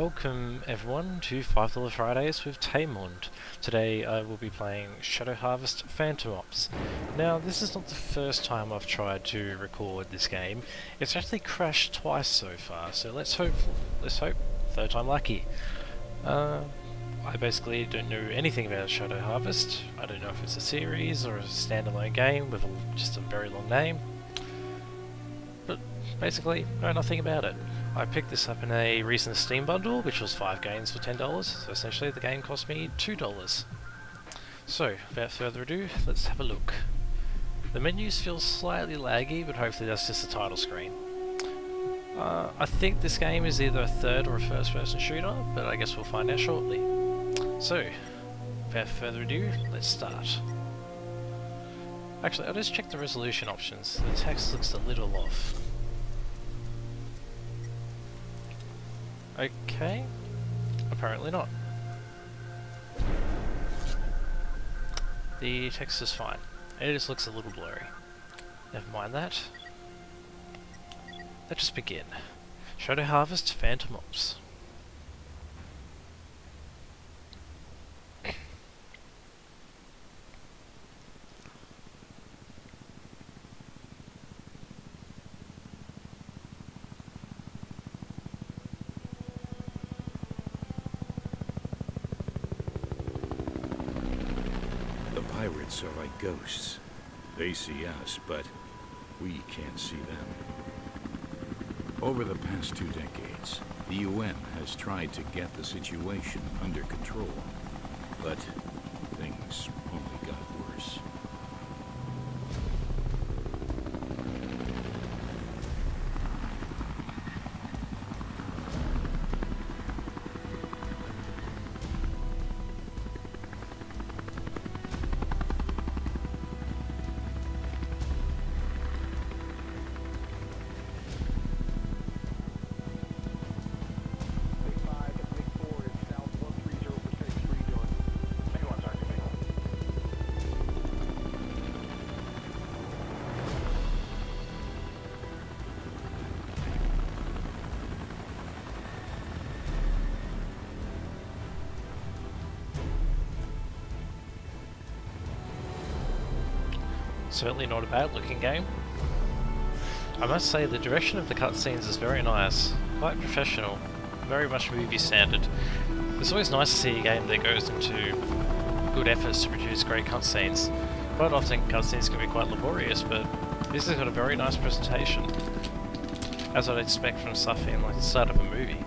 Welcome everyone to $5 Fridays with Taemond. Today I will be playing Shadow Harvest Phantom Ops. Now this is not the first time I've tried to record this game. It's actually crashed twice so far, so let's hope, third time lucky. I basically don't know anything about Shadow Harvest. I don't know if it's a series or a standalone game with just a very long name. But basically, know nothing about it. I picked this up in a recent Steam bundle, which was 5 games for $10, so essentially the game cost me $2. So, without further ado, let's have a look. The menus feel slightly laggy, but hopefully that's just the title screen. I think this game is either a third or a first person shooter, but I guess we'll find out shortly. So, without further ado, let's start. Actually, I'll just check the resolution options. The text looks a little off. Okay, apparently not. The text is fine. It just looks a little blurry. Never mind that. Let's just begin. Shadow Harvest Phantom Ops. Pirates are like ghosts. They see us, but we can't see them. Over the past 2 decades, the UN has tried to get the situation under control, but things only got worse. Certainly not a bad looking game. I must say the direction of the cutscenes is very nice, quite professional, very much movie standard. It's always nice to see a game that goes into good efforts to produce great cutscenes. Quite often cutscenes can be quite laborious, but this has got a very nice presentation, as I'd expect from something like the start of a movie.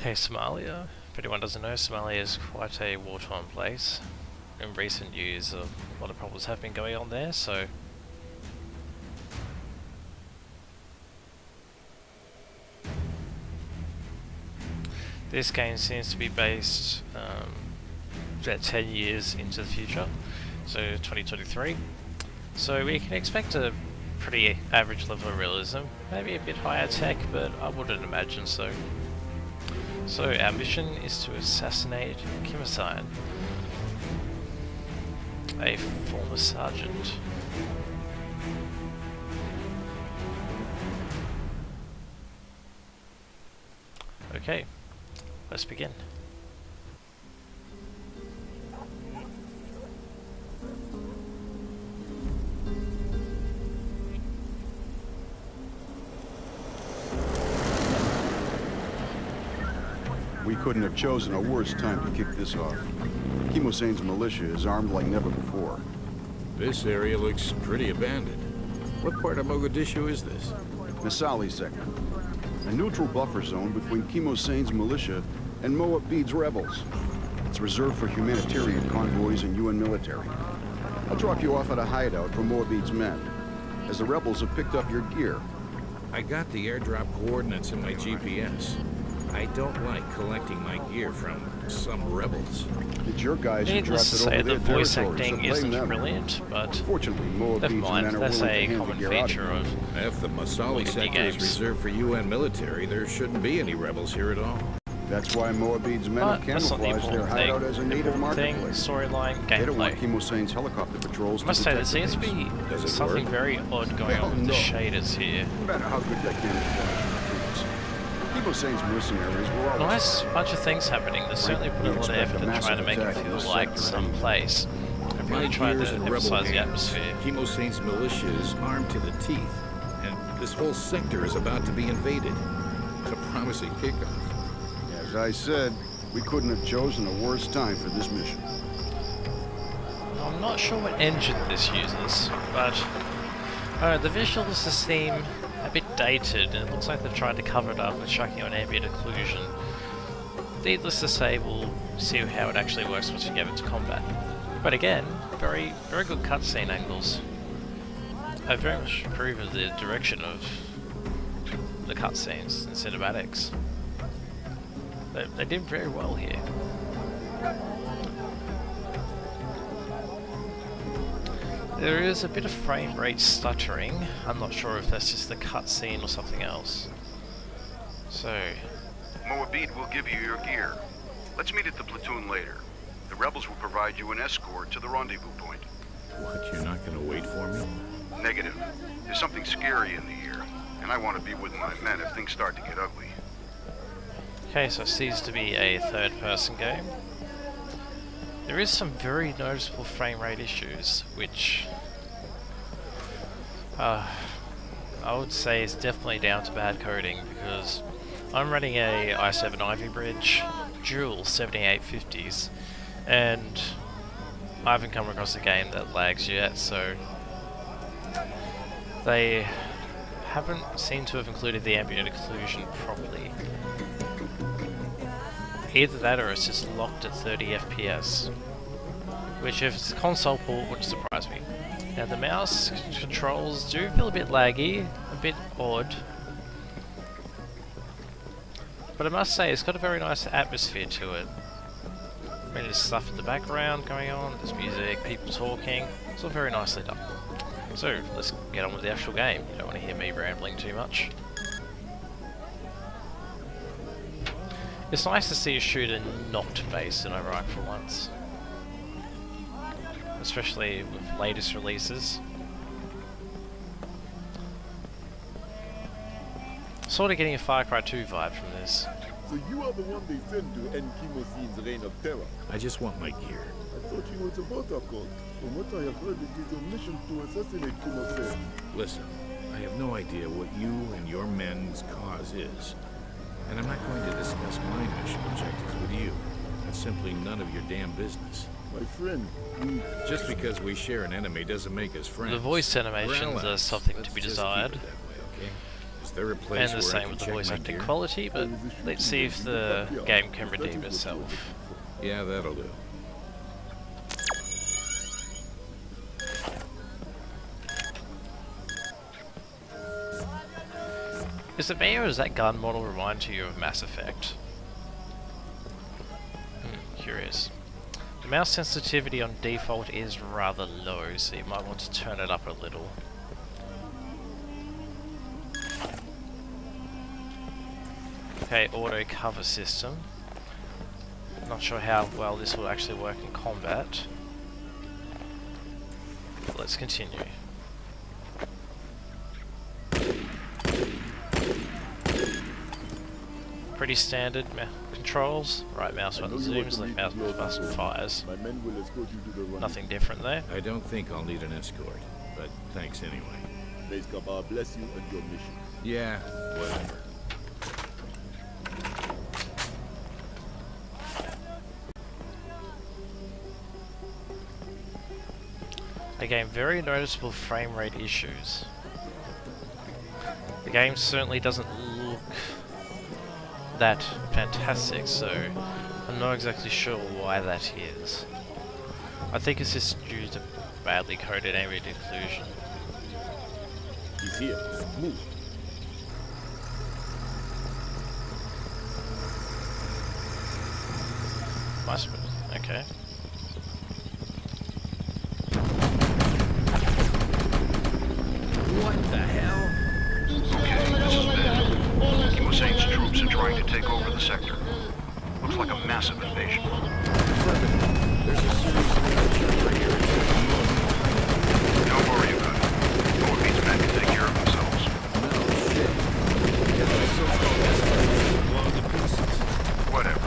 Okay, Somalia. If anyone doesn't know, Somalia is quite a war-torn place. In recent years, a lot of problems have been going on there, so... This game seems to be based about 10 years into the future, so 2023. So we can expect a pretty average level of realism, maybe a bit higher tech, but I wouldn't imagine so. So our mission is to assassinate Kim-san, a former sergeant. Okay, let's begin. We couldn't have chosen a worse time to kick this off. Kim Hussain's militia is armed like never before. This area looks pretty abandoned. What part of Mogadishu is this? Masali sector. A neutral buffer zone between Kim Hussain's militia and Moabed's rebels. It's reserved for humanitarian convoys and UN military. I'll drop you off at a hideout for Moabed's men, as the rebels have picked up your gear. I got the airdrop coordinates in my GPS. I don't like collecting my gear from some rebels. It's your guys who Needless dropped to it say, over the their voice territory, so acting blame isn't them. brilliant, but Fortunately, Moabits never and mind, men are that's willing to a hand the common gear out. feature of If the Masali indie sector is games. reserved for UN military, there shouldn't be any rebels here at all. That's why Moabits men have But that's not the camouflaged their important hideout thing. as a The native important thing, marketplace. storyline, They don't want gameplay. Chemosane's helicopter patrols I to must say, there detect the seems to base. be Does it something work? very odd going on with the shaders here. No matter how good that camouflage recruits. Chemosane's mercenaries were always... Nice bunch of things happening. They certainly put a lot of effort in trying to make it feel like some place. I've really tried to emphasize the atmosphere. Chemosane's militia is armed to the teeth, and this whole sector is about to be invaded. What a promising kickoff. As I said, we couldn't have chosen a worse time for this mission. I'm not sure what engine this uses, but the visuals just seem a bit dated, and it looks like they've tried to cover it up with chucking on ambient occlusion. Needless to say, we'll see how it actually works once we get into combat. But again, very good cutscene angles. I very much approve of the direction of the cutscenes and cinematics. They did very well here. There is a bit of frame rate stuttering. I'm not sure if that's just the cutscene or something else. So, Moabit will give you your gear. Let's meet at the platoon later. The rebels will provide you an escort to the rendezvous point. What, you're not going to wait for me? Negative. There's something scary in the air, and I want to be with my men if things start to get ugly. okay, so it seems to be a third-person game. There is some very noticeable frame rate issues, which I would say is definitely down to bad coding, because I'm running a i7 Ivy Bridge dual 7850s, and I haven't come across a game that lags yet, so they haven't seemed to have included the ambient occlusion properly. Either that or it's just locked at 30 FPS, which if it's a console port wouldn't surprise me. Now the mouse controls do feel a bit laggy, a bit odd, but I must say it's got a very nice atmosphere to it. I mean, there's stuff in the background going on, there's music, people talking, it's all very nicely done. So let's get on with the actual game. You don't want to hear me rambling too much. It's nice to see a shooter not based in Iraq for once. Especially with latest releases. Sort of getting a Far Cry 2 vibe from this. So you are the one they send to end Chemosane's reign of terror. I just want my gear. I thought you were the protocol. From what I have heard, it is a mission to assassinate Chemosane. Listen, I have no idea what you and your men's cause is. And I'm not going to discuss my mission objectives with you. That's simply none of your damn business. My friend, we... Just because we share an enemy doesn't make us friends. The voice animations are something to be desired. That way, okay? Is there a place And the where I same can with the check voice my acting gear? quality, but let's see if the game can redeem itself. Yeah, that'll do. Is it me, or does that gun model remind you of Mass Effect? Curious. The mouse sensitivity on default is rather low, so you might want to turn it up a little. Okay, auto cover system. Not sure how well this will actually work in combat. But let's continue. Pretty standard controls. Right mouse button zooms, left mouse button fires. My men will escort you to the rendezvous. Nothing different there. I don't think I'll need an escort, but thanks anyway. May Skabar bless you and your mission. Yeah, whatever. Again, very noticeable frame rate issues. The game certainly doesn't look that fantastic, so I'm not exactly sure why that is. I think it's just due to badly coded ambient occlusion. He's here. Move. Nice bit. Okay. What the hell? Okay, this is bad. Kimosein's troops are trying to take over the sector. Looks like a massive invasion. There's a serious right here. Don't worry about it. Moabite's men can take care of themselves. No shit. Blown to pieces. Whatever.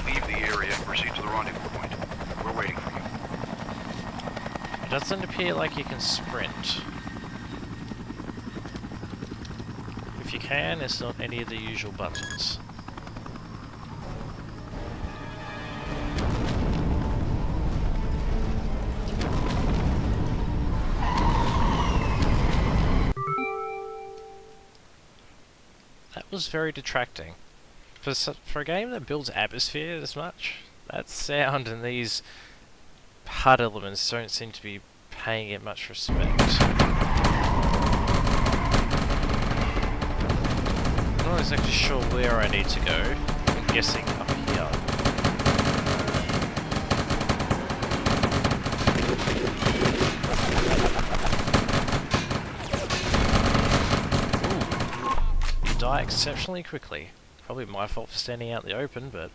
Leave the area and proceed to the rendezvous point. We're waiting for you. It doesn't appear like you can sprint. If you can, it's not any of the usual buttons. That was very detracting. For a game that builds atmosphere this much, that sound and these HUD elements don't seem to be paying it much respect. I'm not exactly sure where I need to go. I'm guessing up here. Ooh. You die exceptionally quickly. Probably my fault for standing out in the open, but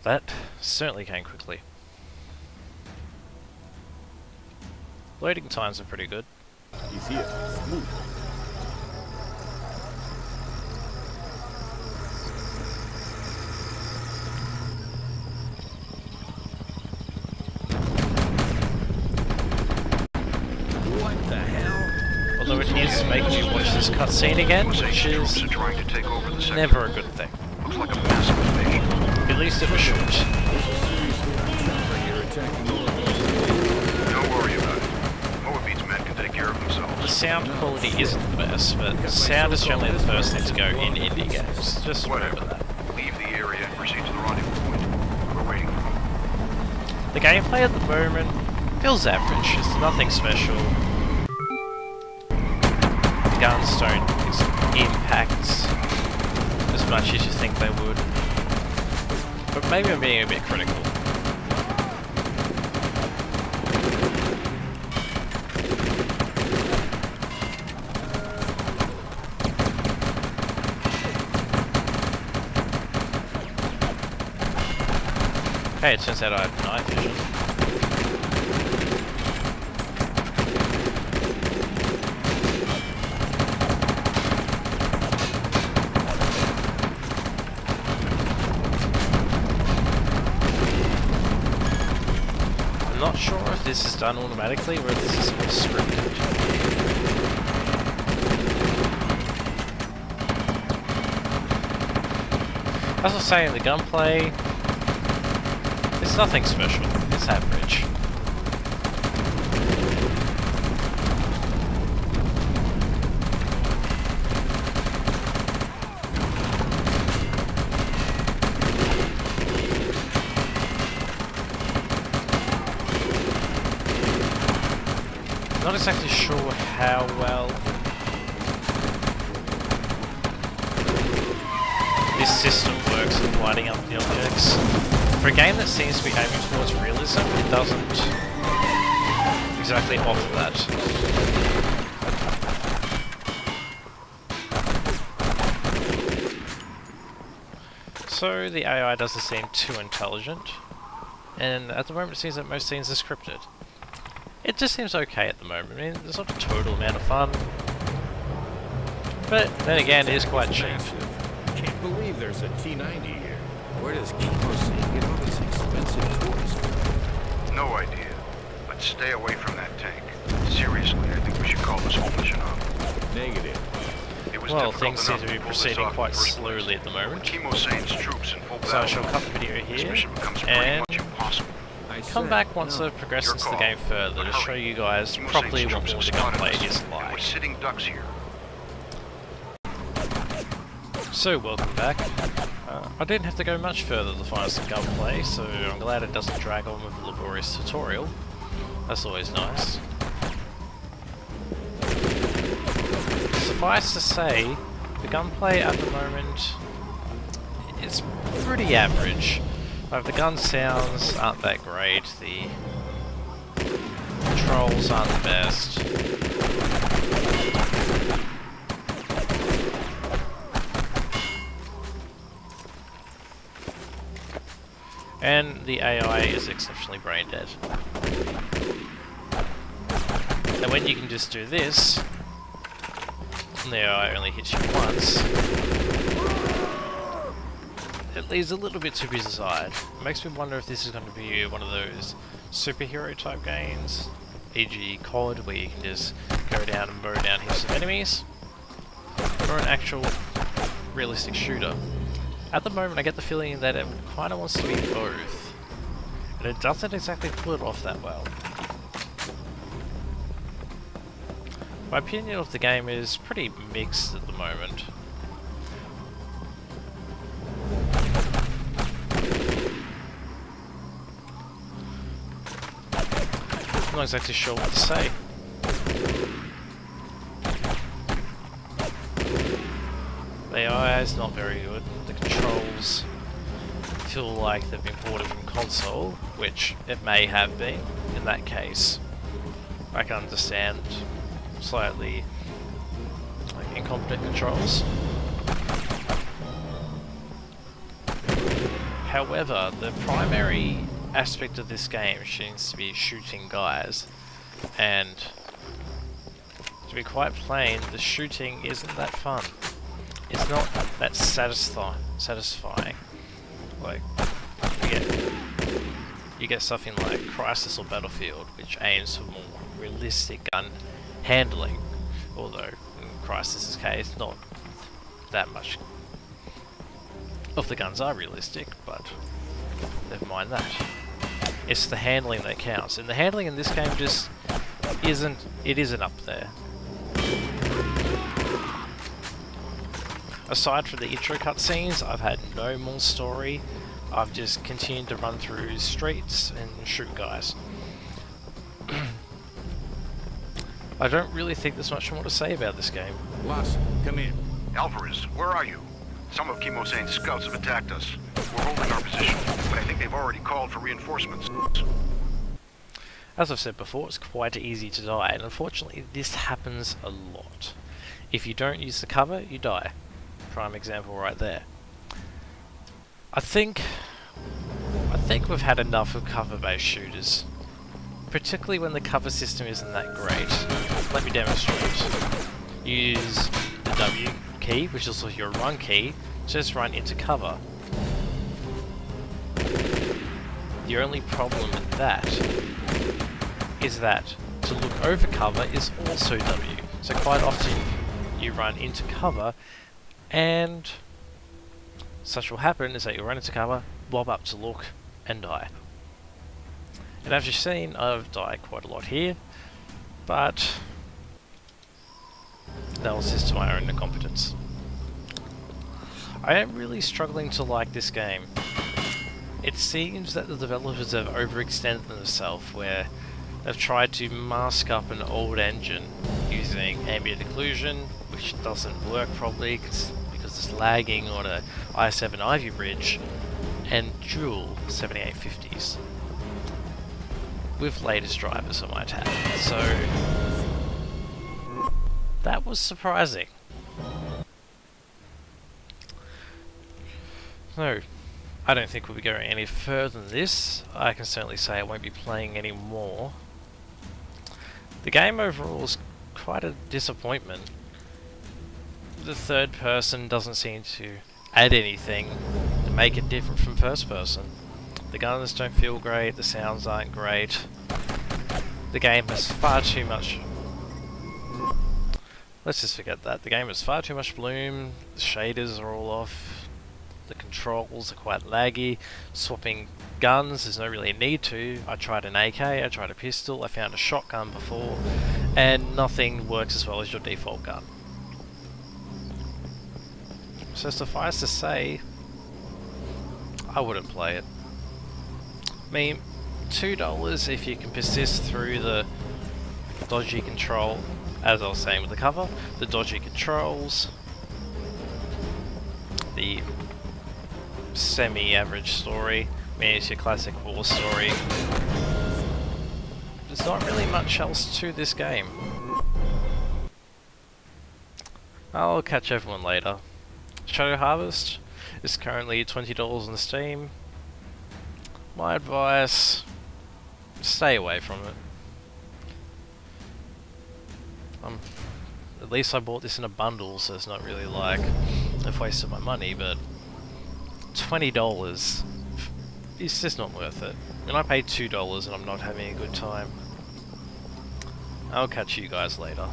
that certainly came quickly. Loading times are pretty good. He's here. Move. What the hell? Although it is making you watch this cutscene again, which Kimosein's is troops are trying to take over the sector. never a good thing. Looks like a massive invasion. At least it was short. Right here attacking Don't worry about it. Moabite's men can take care of The themselves. sound quality isn't the best, but sound is generally the first thing to go in indie games. Just remember Whatever. that. Leave the area and proceed to the rendezvous point. We're waiting for you. The gameplay at the moment feels average. It's nothing special. The guns don't impact as much as you think they would. But maybe I'm being a bit critical. Okay, it turns out I have night vision. I'm not sure if this is done automatically or if this is scripted. As I was saying, the gunplay, it's nothing special, it's average. Not exactly sure how well this system works in lighting up the objects. For a game that seems to be aiming towards realism, it doesn't exactly offer that. So the AI doesn't seem too intelligent, and at the moment it seems that most scenes are scripted. It just seems okay at the moment. I mean, there's not a total amount of fun, but then again, it is quite cheap. Can't believe there's a T-90 here. Where does Kimosei get all these expensive toys from? No idea. But stay away from that tank. Seriously, I think we should call this whole mission off. Negative. It was Well, difficult things seem enough to be pull this proceeding off in quite the first slowly place. at the moment. Kimosein's troops in full So I battle. shall cut the video This here, mission becomes pretty and much impossible. come back once I've progressed Your into the call. game further to show you guys Kimosein's properly what troops more have the spotted gunplay us, is and we're like. sitting ducks here. So welcome back. I didn't have to go much further to find some gunplay, so I'm glad it doesn't drag on with a laborious tutorial. That's always nice. Suffice to say, the gunplay at the moment is pretty average. Like, the gun sounds aren't that great, the controls aren't the best. And the AI is exceptionally brain dead. And when you can just do this, and the AI only hits you once, it leaves a little bit to be desired. It makes me wonder if this is going to be one of those superhero type games, e.g. COD, where you can just go down and mow down heaps of enemies, or an actual realistic shooter. At the moment I get the feeling that it kind of wants to be both, and it doesn't exactly pull it off that well. My opinion of the game is pretty mixed at the moment. I'm not exactly sure what to say. The AI is not very good. The controls feel like they've been ported from console, which it may have been. In that case, I can understand slightly like incompetent controls. However, the primary aspect of this game seems to be shooting guys, and to be quite plain, the shooting isn't that fun. It's not that satisfying. Like, you get something like Crisis or Battlefield, which aims for more realistic gun handling, although in Crisis's case, not that much of the guns are realistic, but never mind that. It's the handling that counts, and the handling in this game just isn't up there. Aside from the intro cutscenes, I've had no more story. I've just continued to run through streets and shoot guys. I don't really think there's much more to say about this game. Lawson, come in. Alvarez, where are you? Some of Kimosane's scouts have attacked us. We're holding our position, but I think they've already called for reinforcements. As I've said before, it's quite easy to die, and unfortunately this happens a lot. If you don't use the cover, you die. Prime example right there. I think we've had enough of cover-based shooters, particularly when the cover system isn't that great. Let me demonstrate. Use the W key, which is also your run key, to just run into cover. The only problem with that is that to look over cover is also W. So quite often you run into cover, and such will happen is that you run into cover, bob up to look, and die. And as you've seen, I've died quite a lot here, but that was just to my own incompetence. I am really struggling to like this game. It seems that the developers have overextended themselves, where they've tried to mask up an old engine using ambient occlusion, which doesn't work properly because it's lagging on a i7 Ivy bridge, and dual 7850s with latest drivers, I might add. So that was surprising. No, I don't think we'll be going any further than this. I can certainly say I won't be playing any more. The game overall is quite a disappointment. The third person doesn't seem to add anything to make it different from first person. The guns don't feel great, the sounds aren't great. The game has far too much... Let's just forget that. The game has far too much bloom, the shaders are all off, the controls are quite laggy, swapping guns, there's no really need to. I tried an AK, I tried a pistol, I found a shotgun before, and nothing works as well as your default gun. So suffice to say, I wouldn't play it. I mean, $2 if you can persist through the dodgy control, as I was saying with the cover, the dodgy controls, the semi-average story. I mean, it's your classic war story. There's not really much else to this game. I'll catch everyone later. Shadow Harvest is currently $20 on Steam. My advice, stay away from it. At least I bought this in a bundle, so it's not really like a waste of my money, but $20, it's just not worth it. And I paid $2 and I'm not having a good time. I'll catch you guys later.